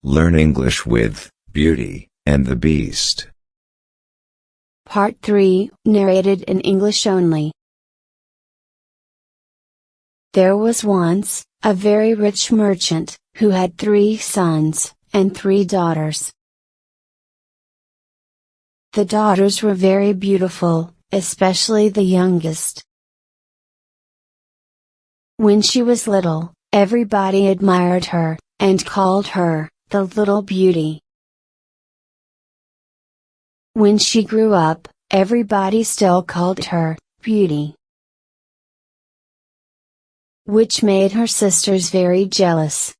Learn English with Beauty and the Beast. Part 3, narrated in English only. There was once a very rich merchant who had 3 sons and 3 daughters. The daughters were very beautiful, especially the youngest. When she was little, everybody admired her, and called her the little beauty. When she grew up, everybody still called her Beauty, which made her sisters very jealous.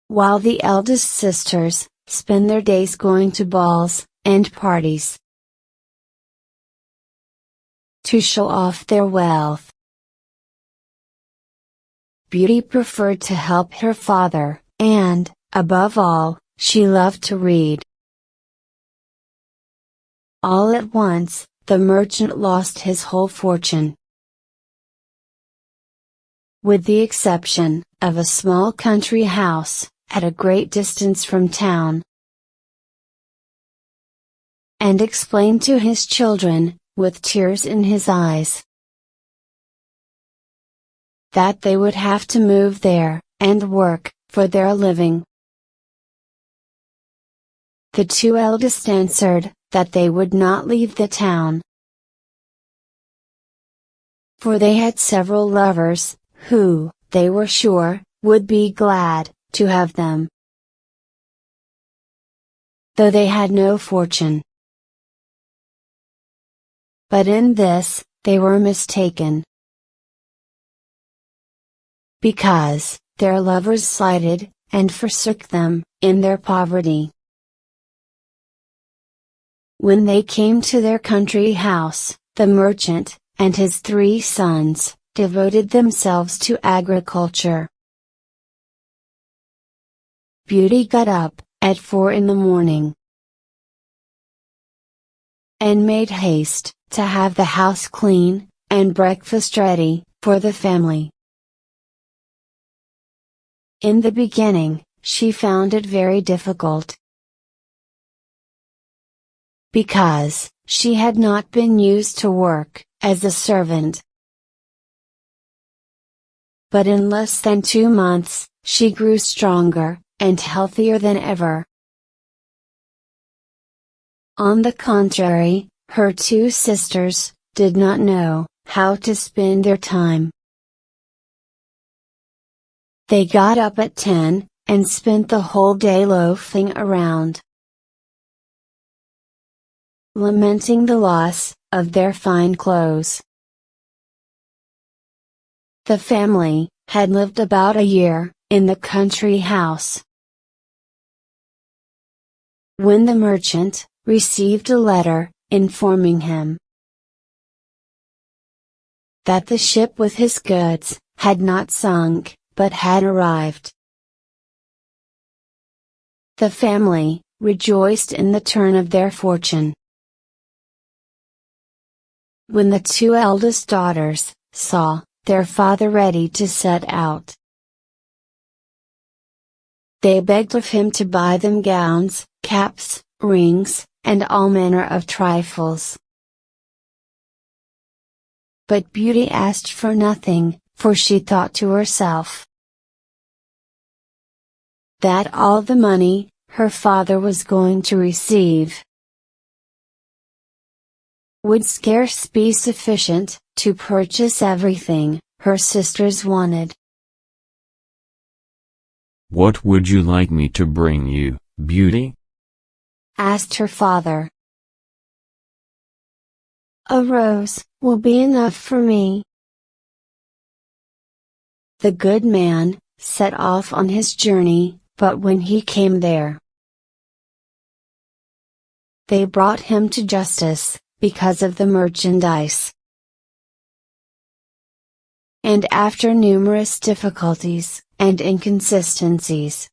While the eldest sisters spend their days going to balls and parties to show off their wealth, Beauty preferred to help her father, and, above all, she loved to read. All at once, the merchant lost his whole fortune. With the exception of a small country house, at a great distance from town, and explained to his children, with tears in his eyes, that they would have to move there, and work, for their living. The 2 eldest answered, that they would not leave the town, for they had several lovers, who, they were sure, would be glad to have them, though they had no fortune. But in this, they were mistaken, because their lovers slighted and forsook them in their poverty. When they came to their country house, the merchant and his 3 sons devoted themselves to agriculture. Beauty got up at 4 in the morning and made haste to have the house clean and breakfast ready for the family. In the beginning, she found it very difficult, because she had not been used to work as a servant. But in less than 2 months, she grew stronger and healthier than ever. On the contrary, her 2 sisters did not know how to spend their time. They got up at 10, and spent the whole day loafing around, lamenting the loss of their fine clothes. The family had lived about a year in the country house, when the merchant received a letter informing him that the ship with his goods had not sunk, but had arrived. The family rejoiced in the turn of their fortune. When the 2 eldest daughters saw their father ready to set out, they begged of him to buy them gowns, caps, rings, and all manner of trifles. But Beauty asked for nothing, for she thought to herself that all the money her father was going to receive would scarce be sufficient to purchase everything her sisters wanted. "What would you like me to bring you, Beauty?" asked her father. "A rose will be enough for me." The good man set off on his journey, but when he came there, they brought him to justice, because of the merchandise. And after numerous difficulties and inconsistencies,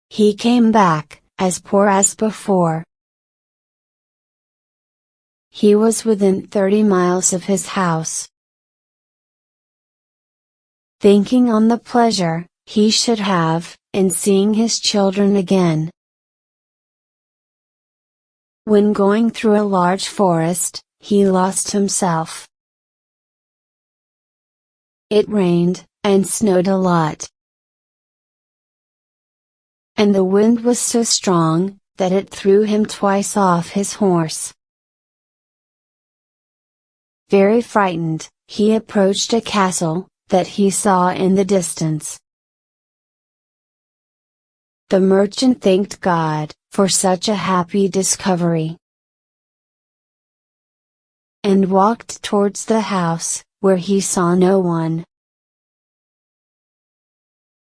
he came back, as poor as before. He was within 30 miles of his house, thinking on the pleasure he should have in seeing his children again. When going through a large forest, he lost himself. It rained and snowed a lot, and the wind was so strong that it threw him twice off his horse. Very frightened, he approached a castle that he saw in the distance. The merchant thanked God for such a happy discovery, and walked towards the house, where he saw no one.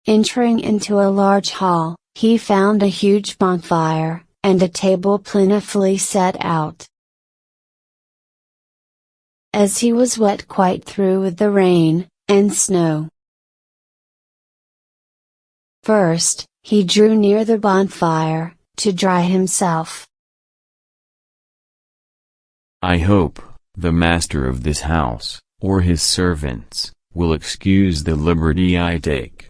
Entering into a large hall, he found a huge bonfire, and a table plentifully set out. As he was wet quite through with the rain and snow, first, he drew near the bonfire, to dry himself. I hope the master of this house, or his servants, will excuse the liberty I take.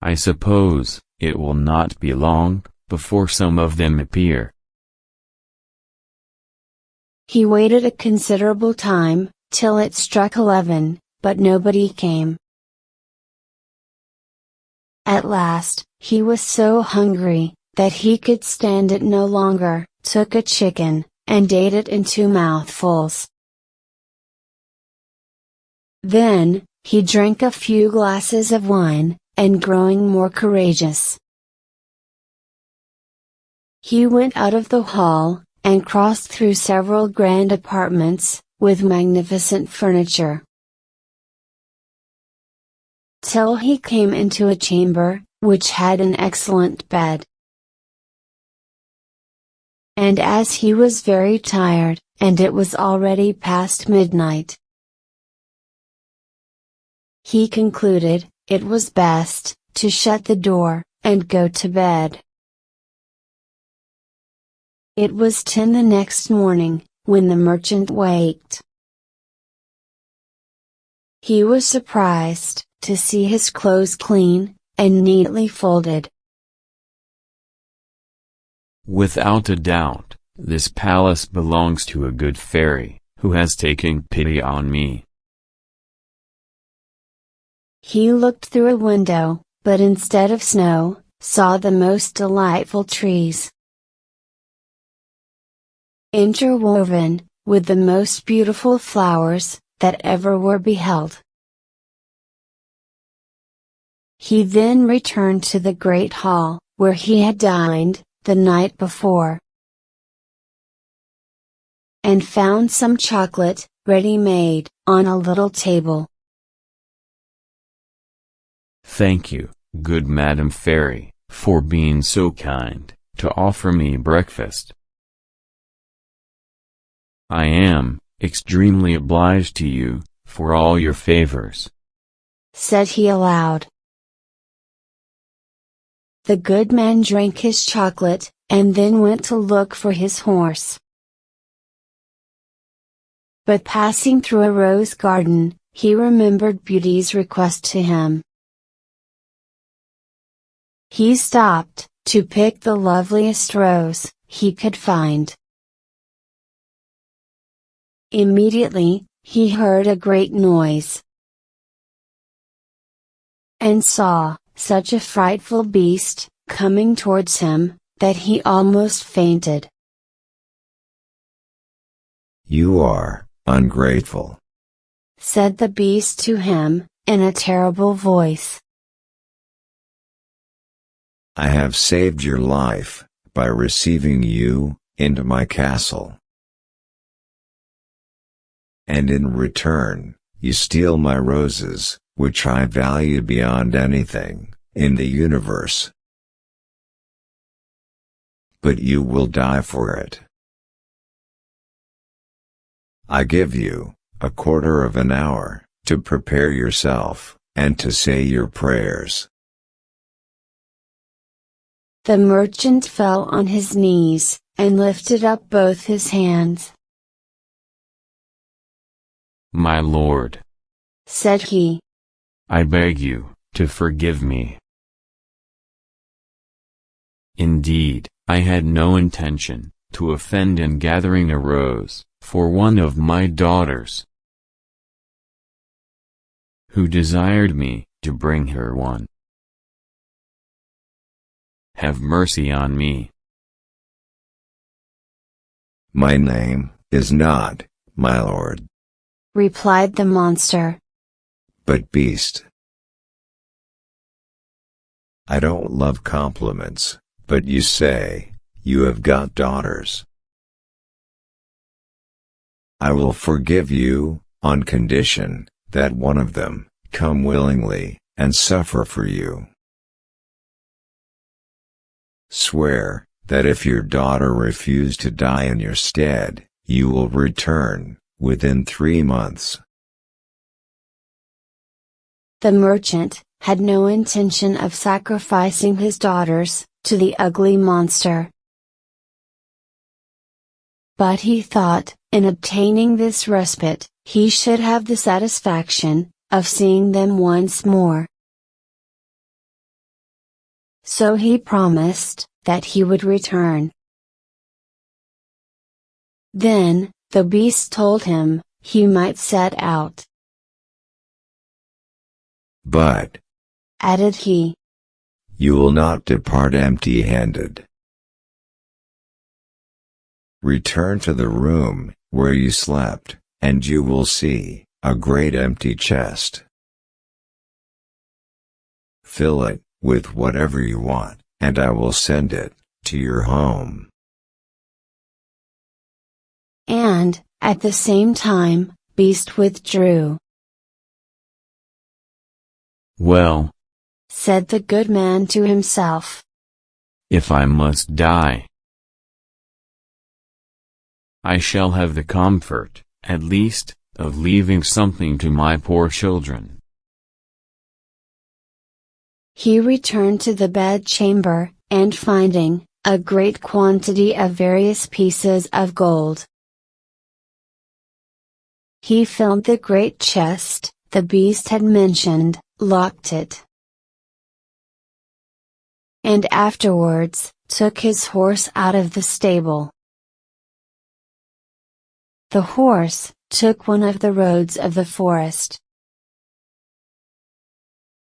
I suppose it will not be long before some of them appear. He waited a considerable time, till it struck 11, but nobody came. At last, he was so hungry that he could stand it no longer, took a chicken, and ate it in 2 mouthfuls. Then, he drank a few glasses of wine, and growing more courageous, he went out of the hall, and crossed through several grand apartments, with magnificent furniture, till he came into a chamber, which had an excellent bed. And as he was very tired, and it was already past midnight, he concluded it was best to shut the door, and go to bed. It was 10 the next morning, when the merchant waked. He was surprised to see his clothes clean, and neatly folded. Without a doubt, this palace belongs to a good fairy, who has taken pity on me. He looked through a window, but instead of snow, saw the most delightful trees, interwoven with the most beautiful flowers that ever were beheld. He then returned to the great hall, where he had dined the night before, and found some chocolate, ready made, on a little table. Thank you, good Madam Fairy, for being so kind to offer me breakfast. I am extremely obliged to you for all your favors, said he aloud. The good man drank his chocolate, and then went to look for his horse. But passing through a rose garden, he remembered Beauty's request to him. He stopped, to pick the loveliest rose he could find. Immediately, he heard a great noise, and saw such a frightful beast coming towards him, that he almost fainted. You are ungrateful, said the beast to him, in a terrible voice. I have saved your life, by receiving you into my castle. And in return, you steal my roses, which I value beyond anything in the universe. But you will die for it. I give you a quarter of an hour to prepare yourself, and to say your prayers. The merchant fell on his knees, and lifted up both his hands. My lord, said he. I beg you to forgive me. Indeed, I had no intention to offend in gathering a rose for one of my daughters, who desired me to bring her one. Have mercy on me. My name is not, my lord, replied the monster, but beast. I don't love compliments, but you say, you have got daughters. I will forgive you, on condition, that one of them, come willingly, and suffer for you. Swear, that if your daughter refuse to die in your stead, you will return, within 3 months. The merchant had no intention of sacrificing his daughters to the ugly monster. But he thought, in obtaining this respite, he should have the satisfaction of seeing them once more. So he promised that he would return. Then, the beast told him he might set out. But, added he, you will not depart empty-handed. Return to the room where you slept, and you will see a great empty chest. Fill it with whatever you want, and I will send it to your home. And, at the same time, Beast withdrew. Well, said the good man to himself, if I must die, I shall have the comfort, at least, of leaving something to my poor children. He returned to the bedchamber, and finding a great quantity of various pieces of gold, he filled the great chest the beast had mentioned, locked it, and afterwards took his horse out of the stable. The horse took one of the roads of the forest,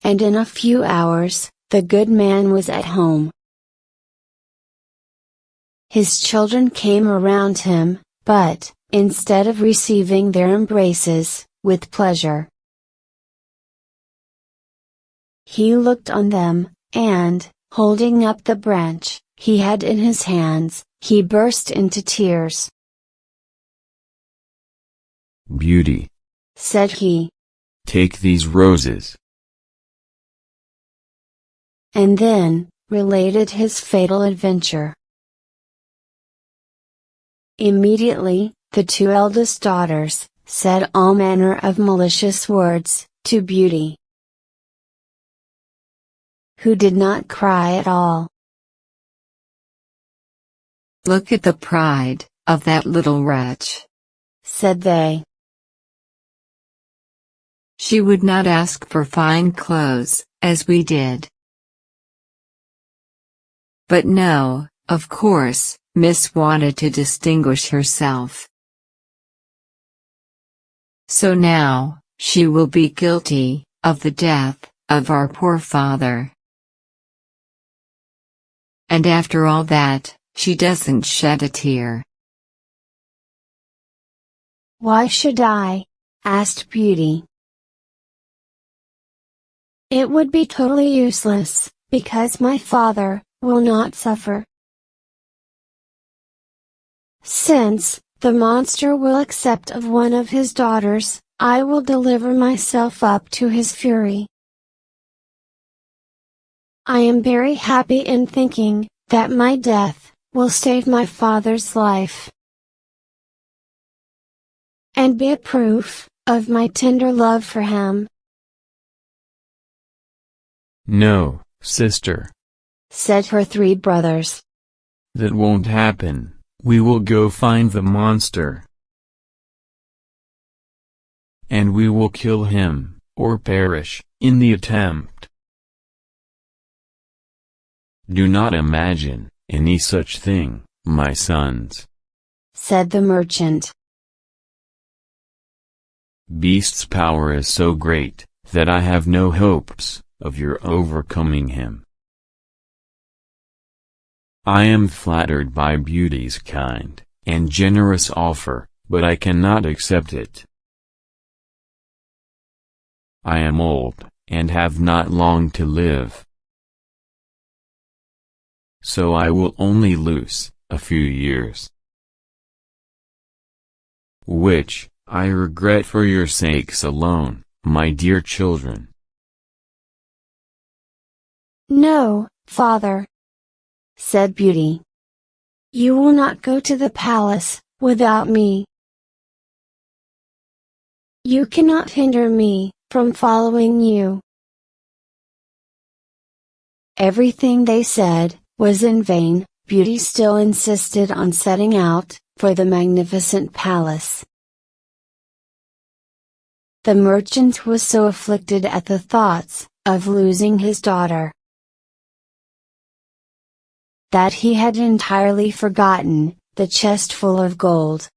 and in a few hours, the good man was at home. His children came around him, but, instead of receiving their embraces, with pleasure, he looked on them, and, holding up the branch he had in his hands, he burst into tears. Beauty, said he, take these roses. And then, related his fatal adventure. Immediately, the 2 eldest daughters said all manner of malicious words to Beauty, who did not cry at all. Look at the pride of that little wretch, said they. She would not ask for fine clothes, as we did. But no, of course, Miss wanted to distinguish herself. So now, she will be guilty of the death of our poor father. And after all that, she doesn't shed a tear. Why should I? Asked Beauty. It would be totally useless, because my father will not suffer. Since the monster will accept of one of his daughters, I will deliver myself up to his fury. I am very happy in thinking that my death will save my father's life, and be a proof of my tender love for him. No, sister, said her 3 brothers. That won't happen. We will go find the monster, and we will kill him, or perish, in the attempt. Do not imagine any such thing, my sons, said the merchant. Beast's power is so great, that I have no hopes of your overcoming him. I am flattered by Beauty's kind and generous offer, but I cannot accept it. I am old, and have not long to live. So I will only lose a few years, which I regret for your sakes alone, my dear children. No, father, said Beauty. You will not go to the palace without me. You cannot hinder me from following you. Everything they said was in vain. Beauty still insisted on setting out for the magnificent palace. The merchant was so afflicted at the thoughts of losing his daughter that he had entirely forgotten the chest full of gold.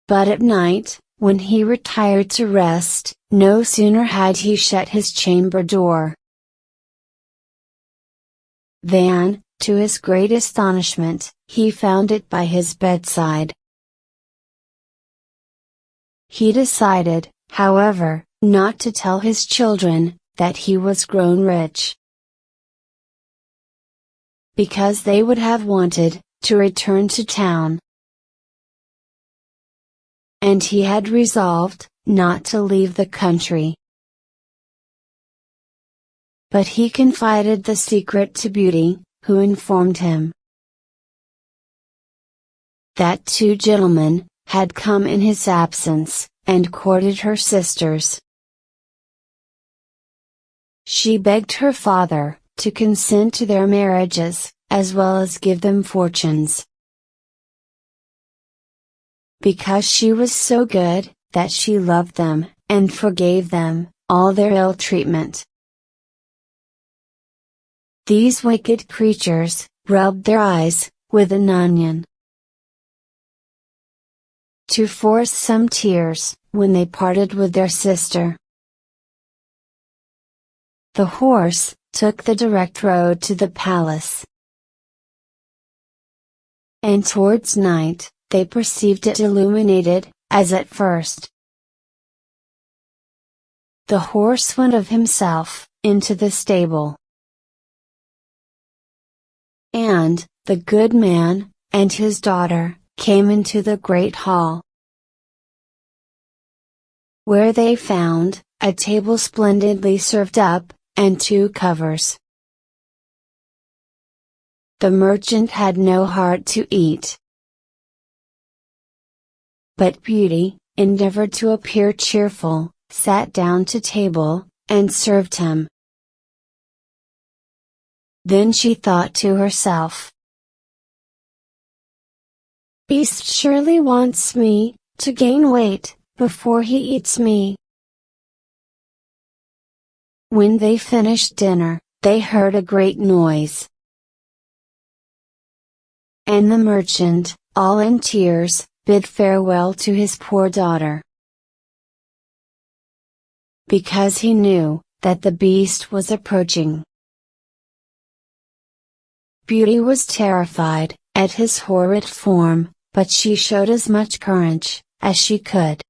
But at night, when he retired to rest, no sooner had he shut his chamber door than, to his great astonishment, he found it by his bedside. He decided, however, not to tell his children that he was grown rich, because they would have wanted to return to town. And he had resolved not to leave the country. But he confided the secret to Beauty, who informed him that two gentlemen had come in his absence, and courted her sisters. She begged her father to consent to their marriages, as well as give them fortunes, because she was so good, that she loved them, and forgave them all their ill treatment. These wicked creatures rubbed their eyes with an onion to force some tears when they parted with their sister. The horse took the direct road to the palace, and towards night, they perceived it illuminated, as at first. The horse went of himself into the stable, and the good man and his daughter came into the great hall, where they found a table splendidly served up, and two covers. The merchant had no heart to eat, but Beauty endeavored to appear cheerful, sat down to table, and served him. Then she thought to herself, Beast surely wants me to gain weight before he eats me. When they finished dinner, they heard a great noise, and the merchant, all in tears, bid farewell to his poor daughter, because he knew that the beast was approaching. Beauty was terrified at his horrid form, but she showed as much courage as she could.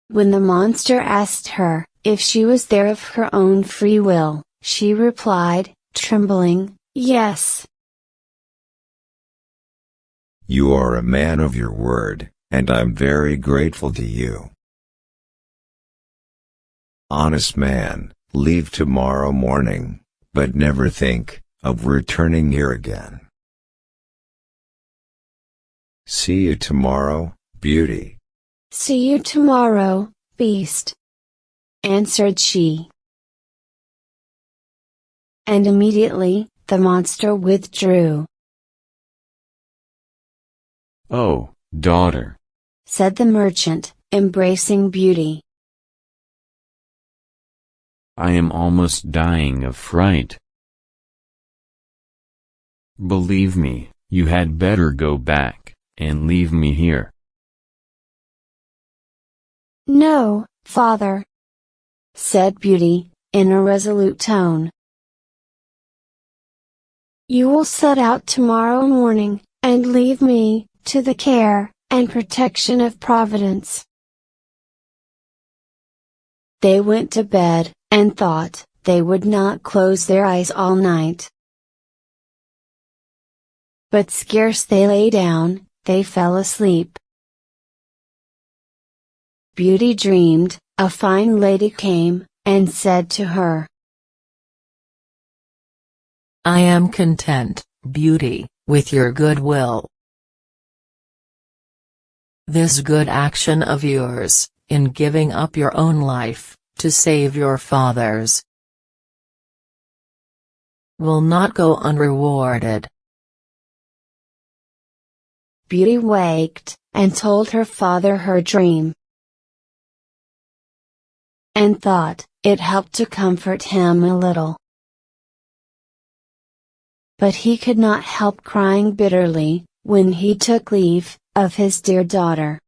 When the monster asked her if she was there of her own free will, she replied, trembling, "Yes." You are a man of your word, and I'm very grateful to you. Honest man, leave tomorrow morning, but never think of returning here again. See you tomorrow, Beauty. See you tomorrow, Beast, answered she. And immediately, the monster withdrew. Oh, daughter, said the merchant, embracing Beauty. I am almost dying of fright. Believe me, you had better go back, and leave me here. No, father, said Beauty, in a resolute tone. You will set out tomorrow morning, and leave me to the care and protection of Providence. They went to bed, and thought they would not close their eyes all night. But scarce they lay down, they fell asleep. Beauty dreamed, a fine lady came, and said to her, I am content, Beauty, with your good will. This good action of yours, in giving up your own life, to save your father's, will not go unrewarded. Beauty waked, and told her father her dream, and thought it helped to comfort him a little. But he could not help crying bitterly, when he took leave of his dear daughter.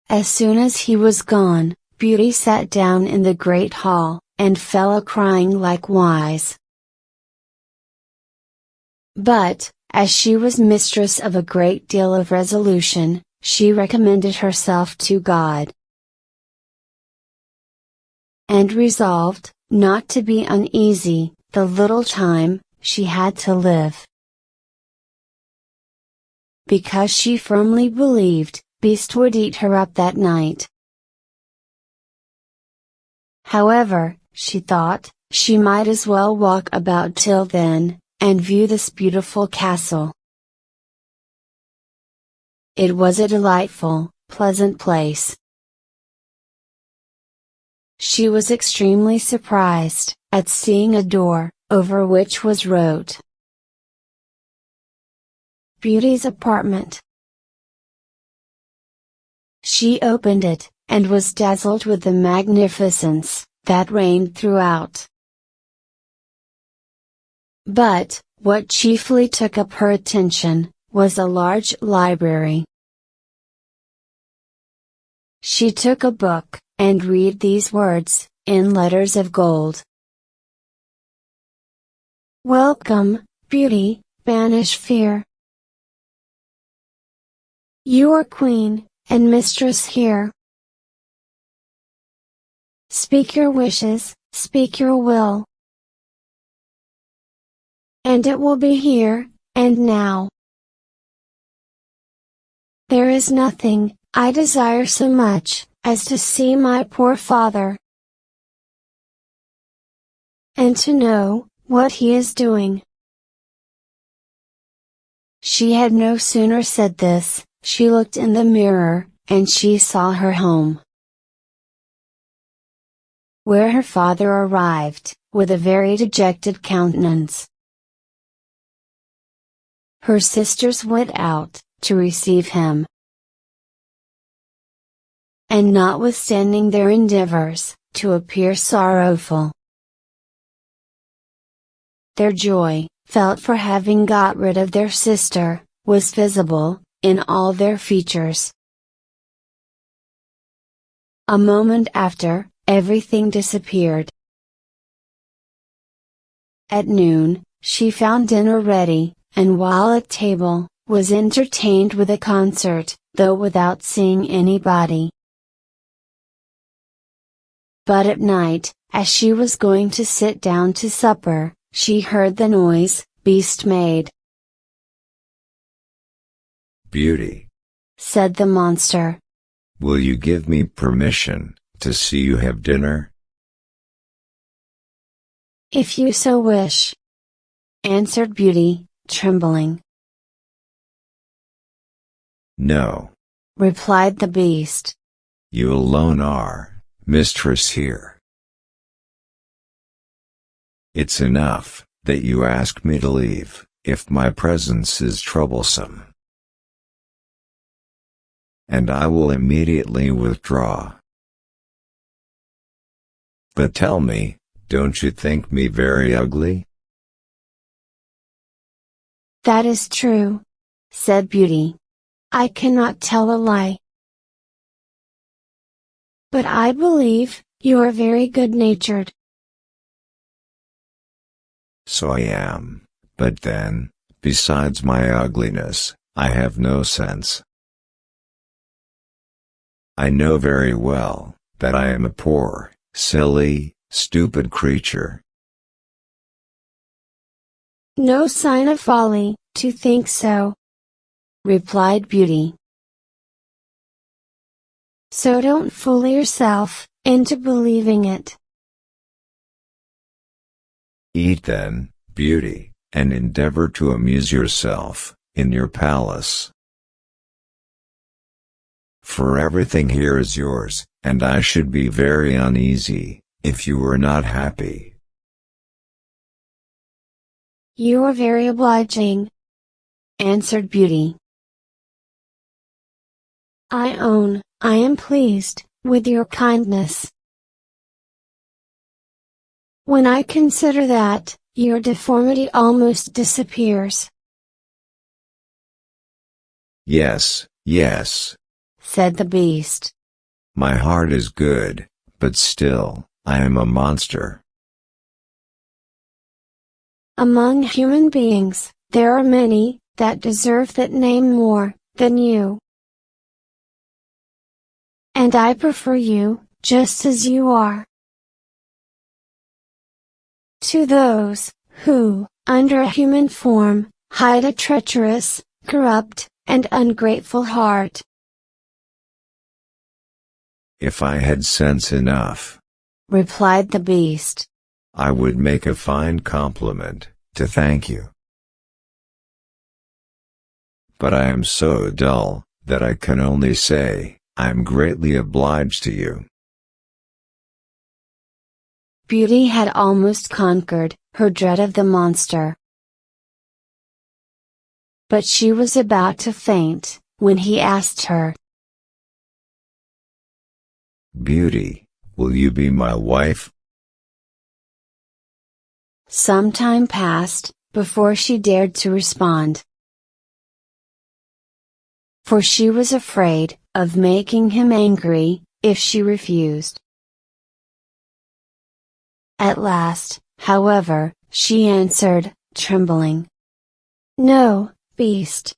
As soon as he was gone, Beauty sat down in the great hall, and fell a-crying likewise. But, as she was mistress of a great deal of resolution, she recommended herself to God, and resolved not to be uneasy the little time she had to live, because she firmly believed Beast would eat her up that night. However, she thought, she might as well walk about till then, and view this beautiful castle. It was a delightful, pleasant place. She was extremely surprised at seeing a door, over which was wrote, Beauty's apartment. She opened it, and was dazzled with the magnificence that reigned throughout. But, what chiefly took up her attention, was a large library. She took a book, and read these words, in letters of gold. Welcome, Beauty, banish fear. You are queen, and mistress here. Speak your wishes, speak your will, and it will be here, and now. There is nothing I desire so much as to see my poor father, and to know what he is doing. She had no sooner said this, she looked in the mirror, and she saw her home, where her father arrived, with a very dejected countenance. Her sisters went out, to receive him, and notwithstanding their endeavors, to appear sorrowful, their joy, felt for having got rid of their sister, was visible, in all their features. A moment after, everything disappeared. At noon, she found dinner ready, and while at table, was entertained with a concert, though without seeing anybody. But at night, as she was going to sit down to supper, she heard the noise Beast made. Beauty, said the monster, will you give me permission to see you have dinner? If you so wish, answered Beauty, trembling. No, replied the Beast. You alone are mistress here. It's enough that you ask me to leave, if my presence is troublesome. and I will immediately withdraw. But tell me, don't you think me very ugly?" "That is true," said Beauty. "I cannot tell a lie. But I believe you are very good-natured." "So I am, but then, besides my ugliness, I have no sense. I know very well that I am a poor, silly, stupid creature." "No sign of folly, to think so," replied Beauty. "So don't fool yourself into believing it." "Eat then, Beauty, and endeavor to amuse yourself in your palace. For everything here is yours, and I should be very uneasy if you were not happy." "You are very obliging," answered Beauty. "I own, I am pleased with your kindness. When I consider that your deformity almost disappears." "Yes, yes," said the Beast. "My heart is good, but still, I am a monster." "Among human beings, there are many that deserve that name more than you. And I prefer you, just as you are, to those who, under a human form, hide a treacherous, corrupt, and ungrateful heart." "If I had sense enough," replied the Beast, "I would make a fine compliment, to thank you. But I am so dull, that I can only say, I am greatly obliged to you." Beauty had almost conquered her dread of the monster. But she was about to faint, when he asked her, "Beauty, will you be my wife?" Some time passed, before she dared to respond. For she was afraid of making him angry, if she refused. At last, however, she answered, trembling, "No, Beast."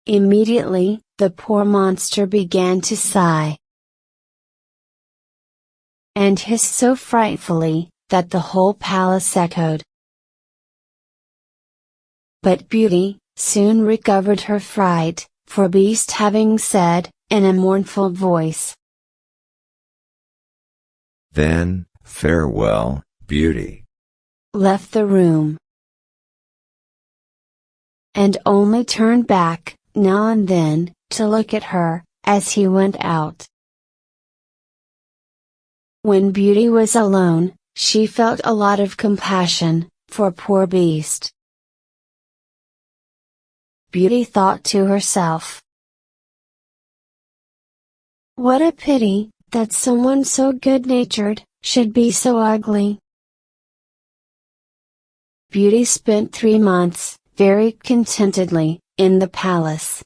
Immediately, the poor monster began to sigh and hiss so frightfully, that the whole palace echoed. But Beauty soon recovered her fright, for Beast having said, in a mournful voice, "Then, farewell, Beauty," left the room, and only turned back, now and then, to look at her, as he went out. When Beauty was alone, she felt a lot of compassion for poor Beast. Beauty thought to herself, "What a pity, that someone so good-natured, should be so ugly." Beauty spent 3 months, very contentedly, in the palace.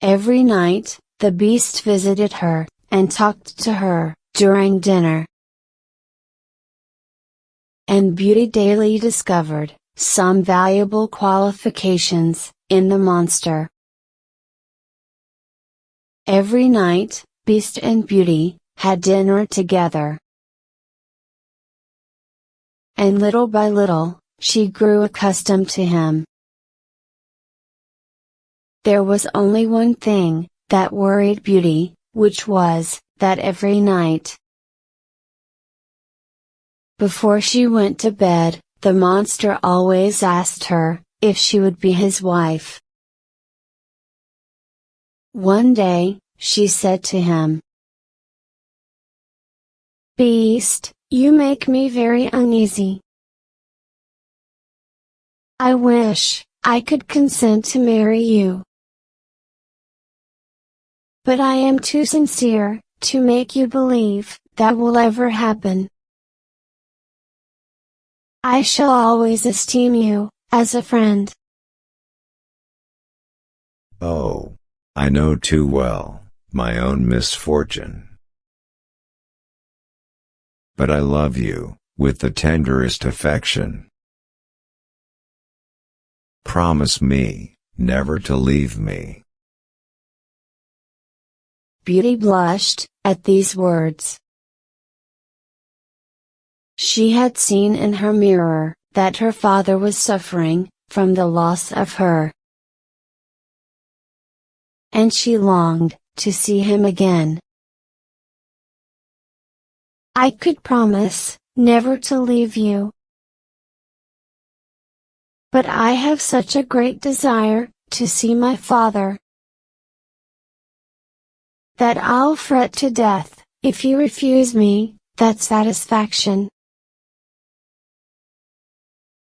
Every night, the Beast visited her, and talked to her, during dinner. And Beauty daily discovered some valuable qualifications in the monster. Every night, Beast and Beauty had dinner together. And little by little, she grew accustomed to him. There was only one thing that worried Beauty, which was, that every night, before she went to bed, the monster always asked her, if she would be his wife. One day, she said to him, "Beast, you make me very uneasy. I wish I could consent to marry you. But I am too sincere to make you believe that will ever happen. I shall always esteem you as a friend. Oh, I know too well my own misfortune. But I love you with the tenderest affection. Promise me never to leave me. Beauty blushed at these words. She had seen in her mirror that her father was suffering from the loss of her. And she longed to see him again. I could promise never to leave you. But I have such a great desire to see my father, that I'll fret to death if you refuse me that satisfaction.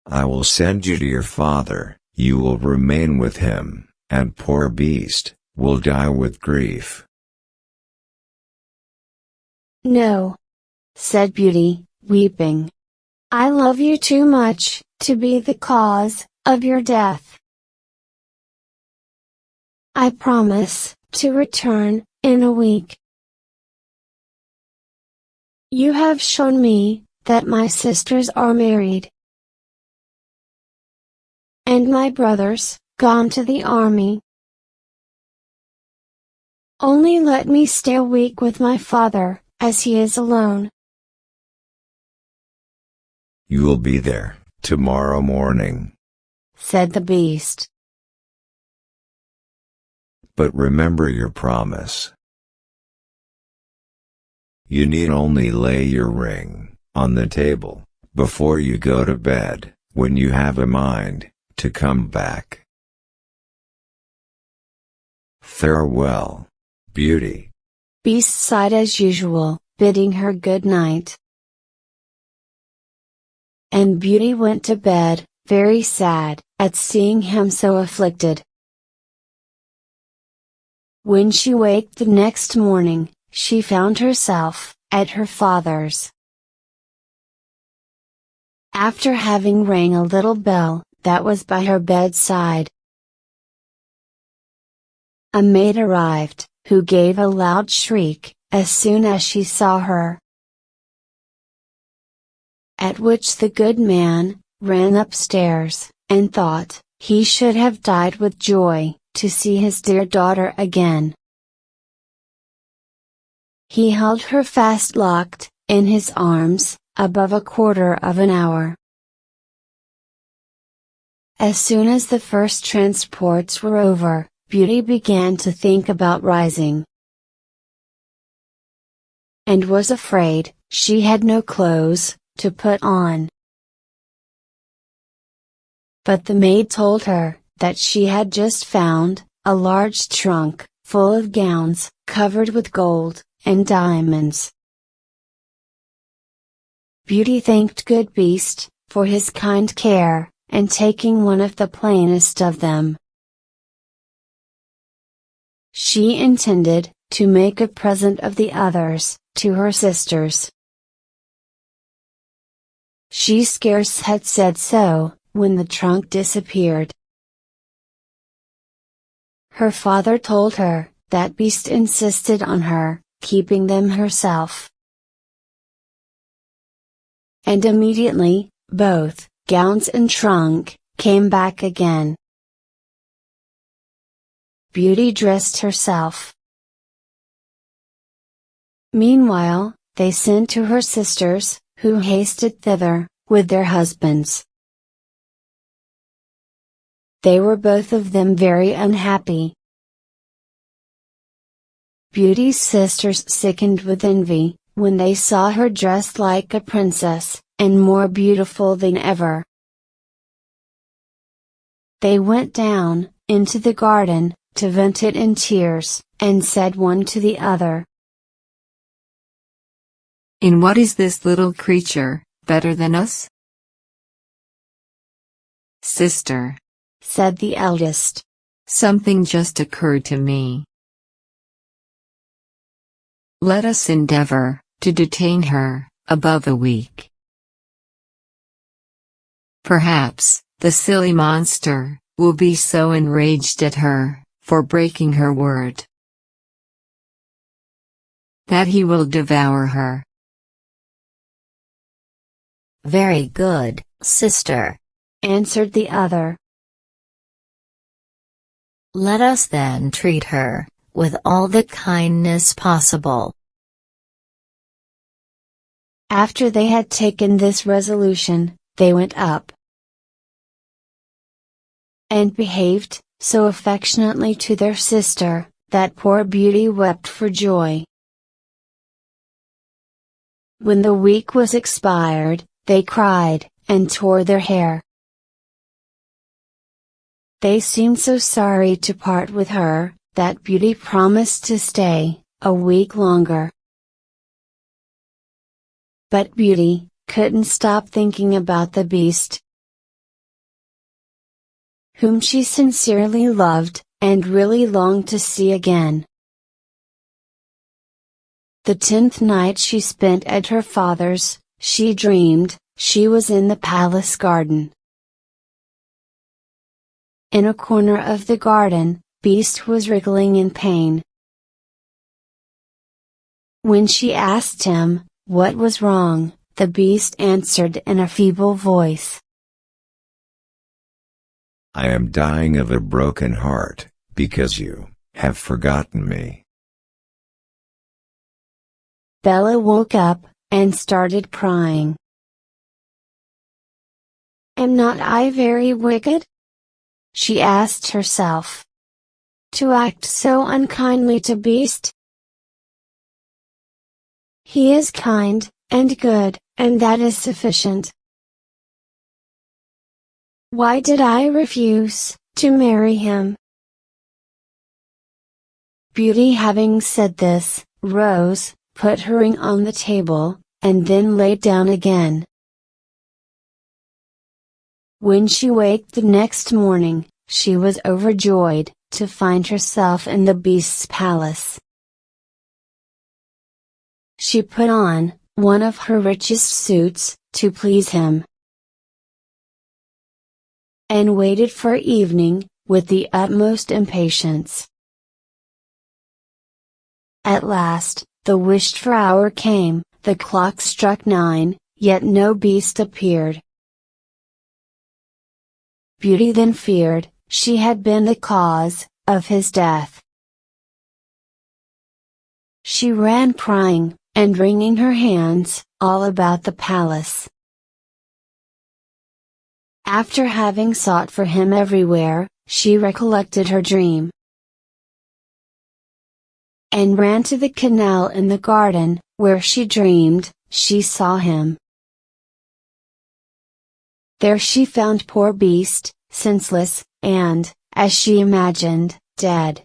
I will send you to your father, you will remain with him, and poor beast will die with grief. No, said Beauty, weeping. I love you too much to be the cause of your death. I promise to return in a week. You have shown me that my sisters are married, and my brothers gone to the army. Only let me stay a week with my father, as he is alone. You will be there tomorrow morning, said the beast. but remember your promise. You need only lay your ring on the table before you go to bed, when you have a mind to come back. Farewell, Beauty. Beast sighed as usual, bidding her good night. And Beauty went to bed, very sad at seeing him so afflicted. When she waked the next morning, she found herself at her father's. After having rang a little bell that was by her bedside, a maid arrived, who gave a loud shriek as soon as she saw her. At which the good man ran upstairs, and thought he should have died with joy to see his dear daughter again. He held her fast locked in his arms above a quarter of an hour. As soon as the first transports were over, Beauty began to think about rising, and was afraid she had no clothes to put on. But the maid told her that she had just found a large trunk full of gowns covered with gold and diamonds. Beauty thanked good Beast for his kind care, and taking one of the plainest of them, she intended to make a present of the others to her sisters. She scarce had said so, when the trunk disappeared. Her father told her that Beast insisted on her keeping them herself. And immediately, both gowns and trunk came back again. Beauty dressed herself. Meanwhile, they sent to her sisters, who hasted thither with their husbands. They were both of them very unhappy. Beauty's sisters sickened with envy when they saw her dressed like a princess, and more beautiful than ever. They went down into the garden to vent it in tears, and said one to the other, "In what is this little creature better than us? Sister, said the eldest. Something just occurred to me. Let us endeavor to detain her above a week. Perhaps the silly monster will be so enraged at her for breaking her word that he will devour her. Very good, sister, answered the other. Let us then treat her with all the kindness possible. After they had taken this resolution, they went up and behaved so affectionately to their sister, that poor Beauty wept for joy. When the week was expired, they cried, and tore their hair. They seemed so sorry to part with her, that Beauty promised to stay a week longer. But Beauty couldn't stop thinking about the Beast, whom she sincerely loved, and really longed to see again. The 10th night she spent at her father's, she dreamed she was in the palace garden. In a corner of the garden, Beast was wriggling in pain. When she asked him what was wrong, the Beast answered in a feeble voice, I am dying of a broken heart, because you have forgotten me. Bella woke up, and started crying. Am not I very wicked? She asked herself. To act so unkindly to Beast? He is kind, and good, and that is sufficient. Why did I refuse to marry him? Beauty, having said this, rose, put her ring on the table, and then lay down again. When she waked the next morning, she was overjoyed to find herself in the Beast's palace. She put on one of her richest suits to please him, and waited for evening with the utmost impatience. At last, the wished-for hour came. The clock struck 9, yet no Beast appeared. Beauty then feared she had been the cause of his death. She ran crying, and wringing her hands, all about the palace. After having sought for him everywhere, she recollected her dream, and ran to the canal in the garden, where she dreamed she saw him. There she found poor Beast, senseless, and, as she imagined, dead.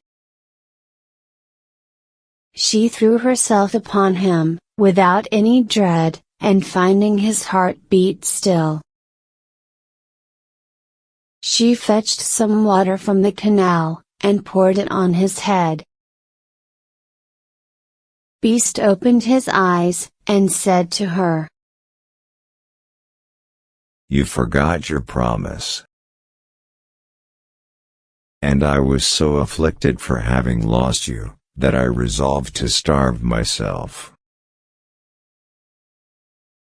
She threw herself upon him, without any dread, and finding his heart beat still, she fetched some water from the canal, and poured it on his head. Beast opened his eyes, and said to her, You forgot your promise. And I was so afflicted for having lost you, that I resolved to starve myself.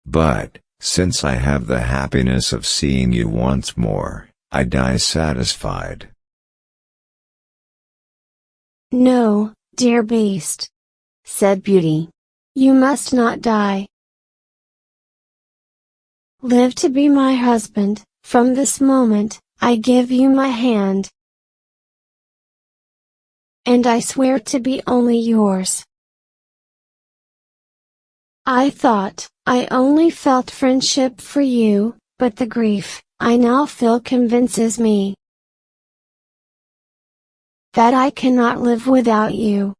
But, since I have the happiness of seeing you once more, I die satisfied. No, dear Beast, said Beauty. You must not die. Live to be my husband. From this moment, I give you my hand, and I swear to be only yours. I thought I only felt friendship for you, but the grief I now feel convinces me that I cannot live without you.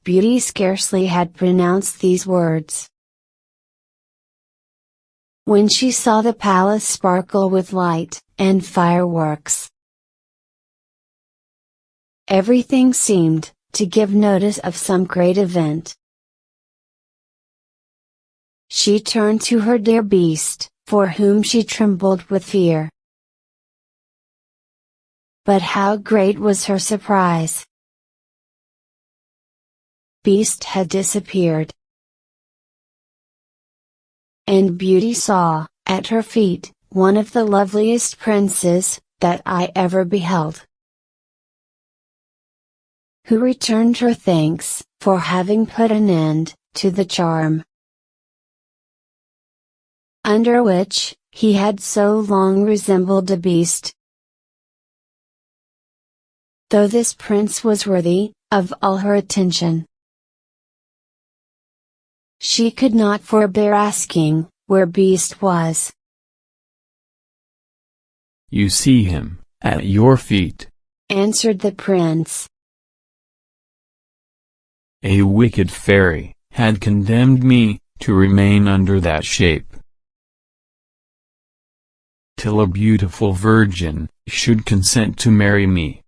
Beauty scarcely had pronounced these words when she saw the palace sparkle with light and fireworks. Everything seemed to give notice of some great event. She turned to her dear Beast, for whom she trembled with fear. But how great was her surprise! Beast had disappeared. And Beauty saw, at her feet, one of the loveliest princes that I ever beheld, who returned her thanks for having put an end to the charm under which he had so long resembled a beast. Though this prince was worthy of all her attention, she could not forbear asking where Beast was. "You see him, at your feet," answered the prince. "A wicked fairy had condemned me to remain under that shape, till a beautiful virgin should consent to marry me.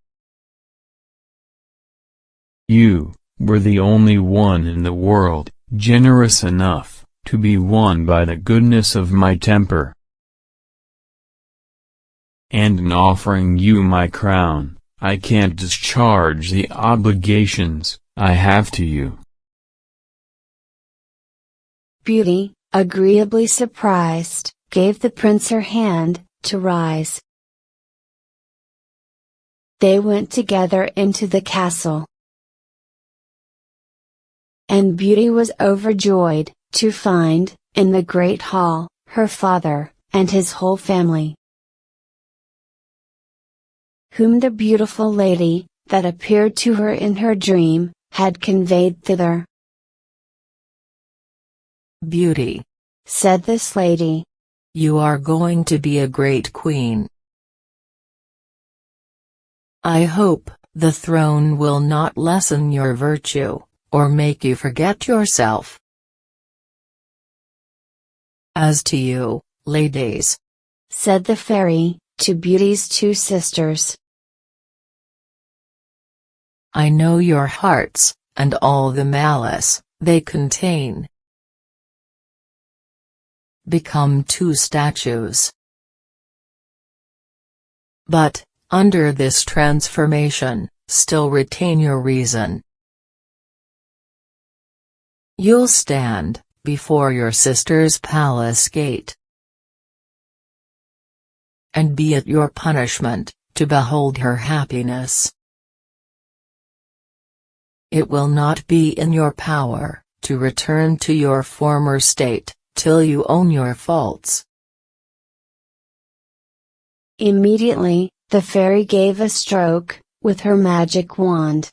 You were the only one in the world generous enough to be won by the goodness of my temper. And in offering you my crown, I can't discharge the obligations I have to you." Beauty, agreeably surprised, gave the prince her hand to rise. They went together into the castle. And Beauty was overjoyed to find, in the great hall, her father, and his whole family, whom the beautiful lady, that appeared to her in her dream, had conveyed thither. "Beauty," said this lady, "you are going to be a great queen. I hope the throne will not lessen your virtue, or make you forget yourself. As to you, ladies," said the fairy, to Beauty's two sisters, "I know your hearts, and all the malice they contain. Become two statues. But, under this transformation, still retain your reason. You'll stand before your sister's palace gate, and be it your punishment to behold her happiness. It will not be in your power to return to your former state till you own your faults." Immediately, the fairy gave a stroke with her magic wand.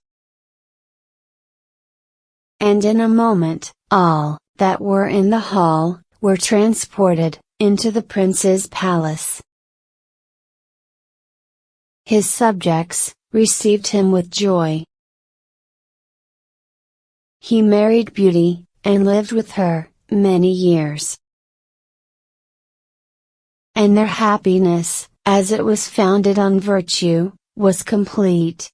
And in a moment, all that were in the hall were transported into the prince's palace. His subjects received him with joy. He married Beauty, and lived with her many years. And their happiness, as it was founded on virtue, was complete.